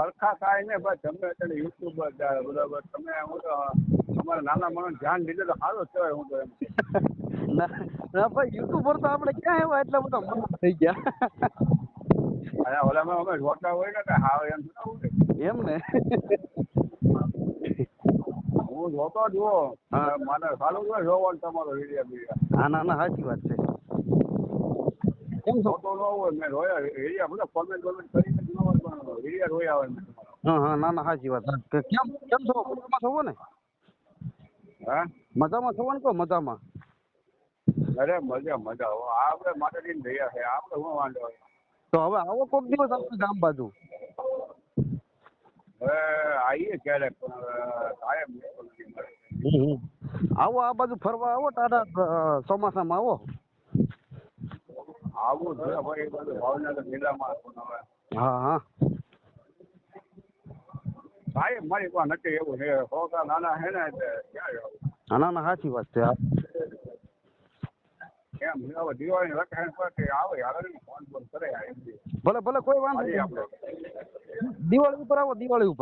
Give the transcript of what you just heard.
હરખા કાંઈ નહીં બસ તમે અત્યારે યુટ્યુબર બરાબર તમે હું તો અમારા નાના માણસ ધ્યાન દીધું તો સારું જ કહેવાય હું તો એમ ના ભાઈ યુટ્યુબર તો આપણે ક્યાં એવા એટલા બધા મોટા થઈ ગયા અને ઓલામાં અમે જોતા હોય ને કે હા એમ શું હોય એમ ને હું જોતો જુઓ હા. મને સારું હોય જોવાનું તમારો વિડીયો બીડિયા હા ના ના સાચી વાત છે કેમ છો જોતો ન હોય મેં રોયા વિડીયા બધા કોમેન્ટ કરીને જ ન હોય પણ વિડીયા રોયા હોય મેં તમારો હા હા ના ના સાચી વાત કેમ કેમ છો મજામાં છો ને હા મજામાં છો ને કહો મજામાં અરે મજા મજા હો આપણે માતાજીને દયા છે આપણે શું વાંધો હોય તો હવે આવો કોક દિવસ આપણે ગામ બાજુ હવે આવીએ ક્યારેક પણ હવે કાયમ નથી મળે આવો આ બાજુ ફરવા આવો ટાટા ચોમાસામાં આવો આવું છે ભાઈ એ બધું ભાવનગર જિલ્લામાં હતું હવે હા હા કાયમ મારી પાસે નથી એવું છે છોકરા નાના છે ને એટલે ક્યાં જવું હા ના ના સાચી વાત છે એમ હવે દિવાળીની વેકેશન પર કે આવે આગળ ફોન કરે એમ ભલે ભલે કોઈ વાંધો આજે નહીં આપણે દિવાળી ઉપર આવો દિવાળી ઉપર